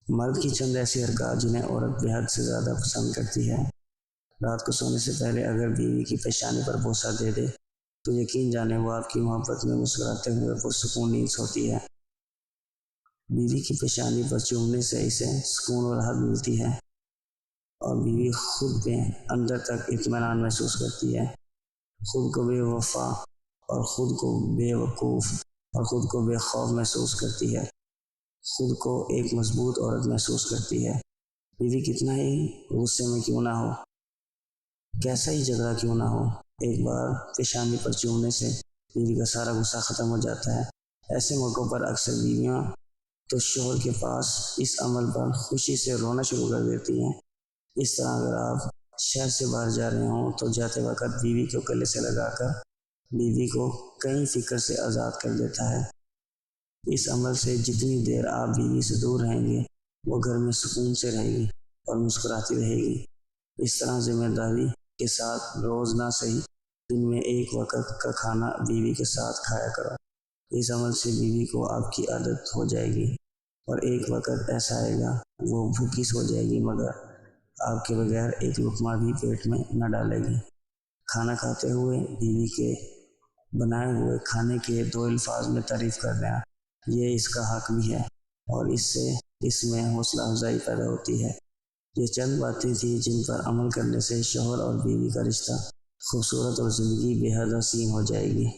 مرد کی چند ایسی حرکات جنہیں عورت بے حد سے زیادہ پسند کرتی ہے۔ رات کو سونے سے پہلے اگر بیوی کی پیشانی پر بوسہ دے دے تو یقین جانے وہ آپ کی محبت میں مسکراتے ہوئے پرسکون نیند سوتی ہے۔ بیوی کی پیشانی پر چومنے سے اسے سکون و راحت ملتی ہے اور بیوی خود میں اندر تک اطمینان محسوس کرتی ہے، خود کو بے وفا اور خود کو بے وقوف اور خود کو بے خوف محسوس کرتی ہے، خود کو ایک مضبوط عورت محسوس کرتی ہے۔ بیوی کتنا ہی غصے میں کیوں نہ ہو، کیسا ہی جھگڑا کیوں نہ ہو، ایک بار پیشانی پر چومنے سے بیوی کا سارا غصہ ختم ہو جاتا ہے۔ ایسے موقعوں پر اکثر بیویاں تو شوہر کے پاس اس عمل پر خوشی سے رونا شروع کر دیتی ہیں۔ اس طرح اگر آپ شہر سے باہر جا رہے ہوں تو جاتے وقت بیوی کو گلے سے لگا کر بیوی کو کئی فکر سے آزاد کر دیتا ہے۔ اس عمل سے جتنی دیر آپ بیوی سے دور رہیں گے وہ گھر میں سکون سے رہے گی اور مسکراتی رہے گی۔ اس طرح ذمہ داری کے ساتھ روز نہ صحیح دن میں ایک وقت کا کھانا بیوی کے ساتھ کھایا کرو۔ اس عمل سے بیوی کو آپ کی عادت ہو جائے گی اور ایک وقت ایسا آئے گا وہ بھوکی سو جائے گی مگر آپ کے بغیر ایک لقمہ بھی پیٹ میں نہ ڈالے گی۔ کھانا کھاتے ہوئے بیوی کے بنائے ہوئے کھانے کے 2 الفاظ میں تعریف کر دینا، یہ اس کا حق بھی ہے اور اس سے اس میں حوصلہ افزائی پیدا ہوتی ہے۔ یہ چند باتیں تھیں جن پر عمل کرنے سے شوہر اور بیوی کا رشتہ خوبصورت اور زندگی بے حد حسین ہو جائے گی۔